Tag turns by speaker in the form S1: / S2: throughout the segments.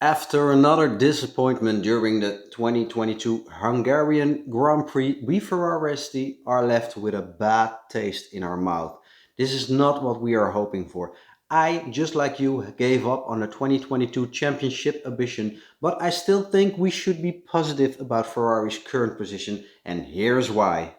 S1: After another disappointment during the 2022 Hungarian Grand Prix, we Ferraristi are left with a bad taste in our mouth. This is not what we are hoping for. I, just like you, gave up on the 2022 championship ambition, but I still think we should be positive about Ferrari's current position, and here's why.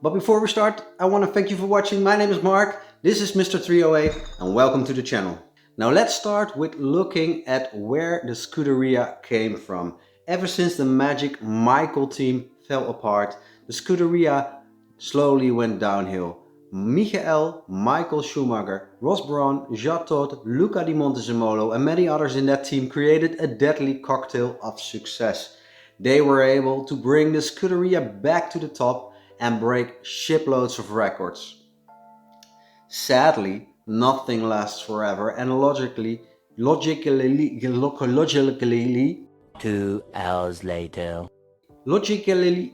S1: But before we start, I want to thank you for watching. My name is Mark, this is Mr. 308 and welcome to the channel. Now let's start with looking at where the Scuderia came from. Ever since the Magic Michael team fell apart, the Scuderia slowly went downhill. Michael Schumacher, Ross Brawn, Jacques Todt, Luca Di Montezemolo and many others in that team created a deadly cocktail of success. They were able to bring the Scuderia back to the top and break shiploads of records. Sadly, nothing lasts forever and logically
S2: 2 hours later.
S1: You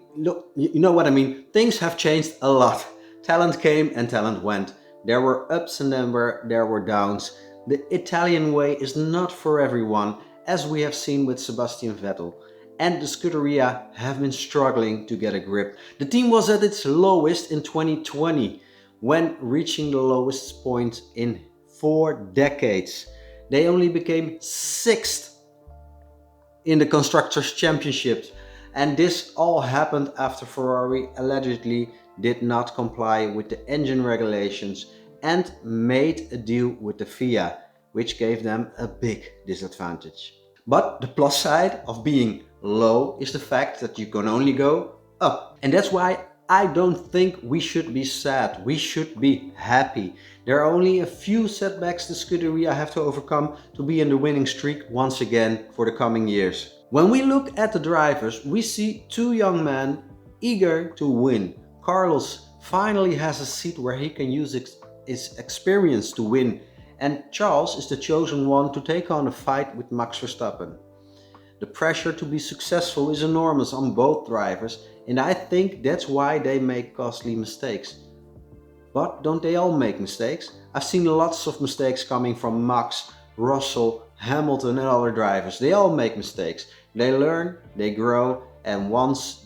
S1: know what I mean, things have changed a lot. Talent came and talent went. There were ups and there were downs. The Italian way is not for everyone, as we have seen with Sebastian Vettel. And the Scuderia have been struggling to get a grip. The team was at its lowest in 2020, when reaching the lowest point in 4 decades. They only became 6th in the Constructors' Championships, and this all happened after Ferrari allegedly did not comply with the engine regulations and made a deal with the FIA, which gave them a big disadvantage. But the plus side of being low is the fact that you can only go up. And that's why I don't think we should be sad. We should be happy. There are only a few setbacks the Scuderia have to overcome to be in the winning streak once again for the coming years. When we look at the drivers, we see 2 young men eager to win. Carlos finally has a seat where he can use his experience to win. And Charles is the chosen one to take on a fight with Max Verstappen. The pressure to be successful is enormous on both drivers, and I think that's why they make costly mistakes. But don't they all make mistakes? I've seen lots of mistakes coming from Max, Russell, Hamilton and other drivers. They all make mistakes. They learn, they grow, and once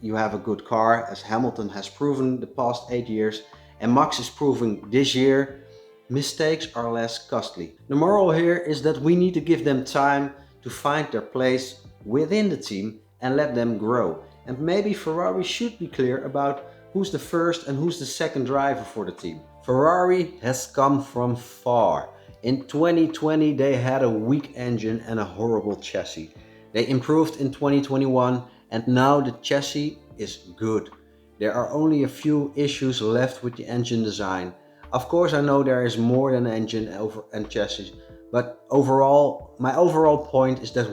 S1: you have a good car, as Hamilton has proven the past 8 years, and Max is proving this year, mistakes are less costly. The moral here is that we need to give them time to find their place within the team and let them grow. And maybe Ferrari should be clear about who's the first and who's the second driver for the team. Ferrari has come from far. In 2020 they had a weak engine and a horrible chassis. They improved in 2021 and now the chassis is good. There are only a few issues left with the engine design. Of course I know there is more than engine and chassis, but my overall point is that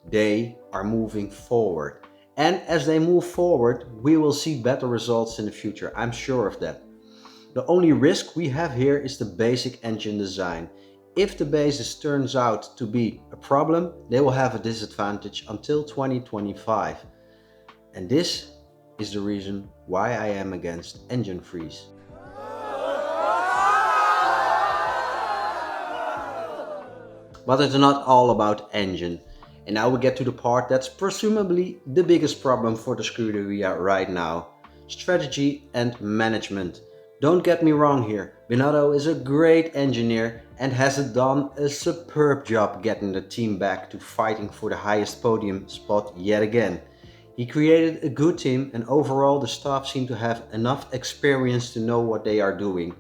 S1: they are moving forward. And as they move forward, we will see better results in the future, I'm sure of that. The only risk we have here is the basic engine design. If the basis turns out to be a problem, they will have a disadvantage until 2025. And this is the reason why I am against engine freeze. But it's not all about engine. And now we get to the part that's presumably the biggest problem for the Scuderia right now. Strategy and management. Don't get me wrong here, Binotto is a great engineer and has done a superb job getting the team back to fighting for the highest podium spot yet again. He created a good team and overall the staff seem to have enough experience to know what they are doing.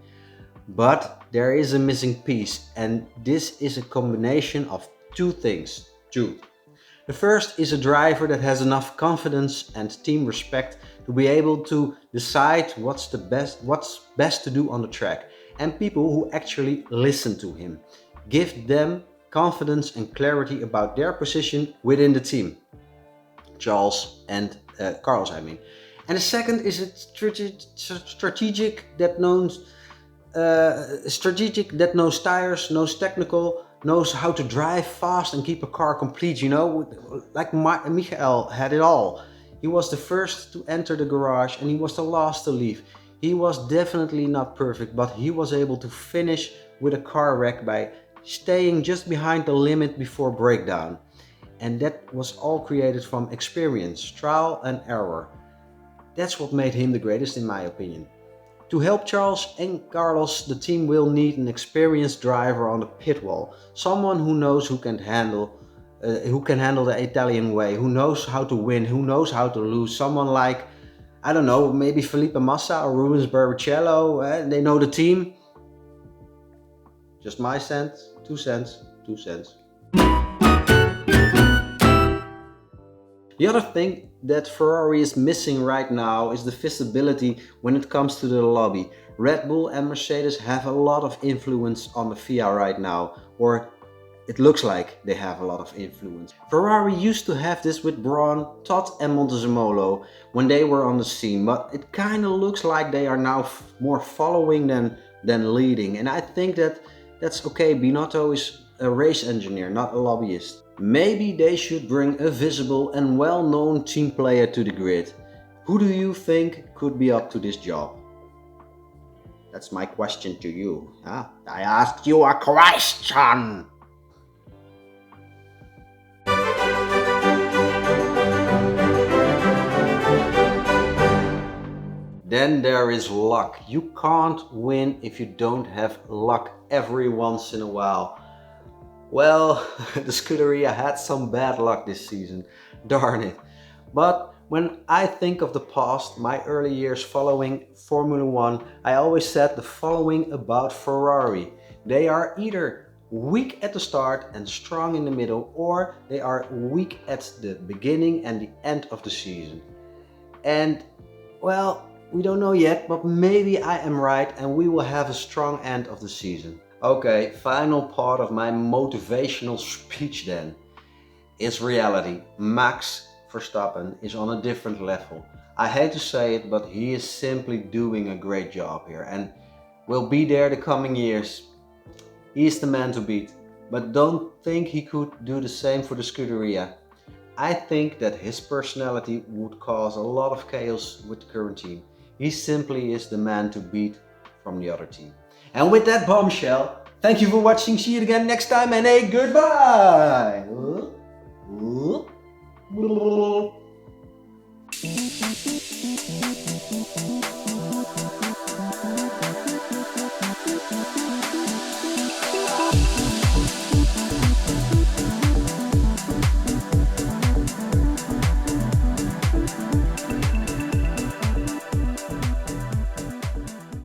S1: But there is a missing piece, and this is a combination of 2 things. The first is a driver that has enough confidence and team respect to be able to decide what's best to do on the track, and people who actually listen to him. Give them confidence and clarity about their position within the team. Carlos, I mean. And the second is a strategic that knows tires, knows technical, knows how to drive fast and keep a car complete, you know, like Michael had it all. He was the first to enter the garage and he was the last to leave. He was definitely not perfect, but he was able to finish with a car wreck by staying just behind the limit before breakdown. And that was all created from experience, trial and error. That's what made him the greatest in my opinion. To help Charles and Carlos, the team will need an experienced driver on the pit wall, someone who knows who can handle the Italian way, who knows how to win, who knows how to lose. Someone like, I don't know, maybe Felipe Massa or Rubens Barrichello. They know the team. Just my cents, 2 cents, 2 cents. The other thing that Ferrari is missing right now is the visibility when it comes to the lobby. Red Bull and Mercedes have a lot of influence on the FIA right now, or it looks like they have a lot of influence. Ferrari used to have this with Braun, Todd and Montezemolo when they were on the scene, but it kind of looks like they are now more following than leading. And I think that's okay. Binotto is a race engineer, not a lobbyist. Maybe they should bring a visible and well-known team player to the grid. Who do you think could be up to this job? That's my question to you. Huh? I asked you a question! Then there is luck. You can't win if you don't have luck every once in a while. Well, the Scuderia had some bad luck this season, darn it. But when I think of the past, my early years following Formula 1, I always said the following about Ferrari. They are either weak at the start and strong in the middle, or they are weak at the beginning and the end of the season. And well, we don't know yet, but maybe I am right and we will have a strong end of the season. Okay, final part of my motivational speech then. It's reality. Max Verstappen is on a different level. I hate to say it, but he is simply doing a great job here and will be there the coming years. He is the man to beat, but don't think he could do the same for the Scuderia. I think that his personality would cause a lot of chaos with the current team. He simply is the man to beat from the other team. And with that bombshell, thank you for watching, see you again next time and a goodbye!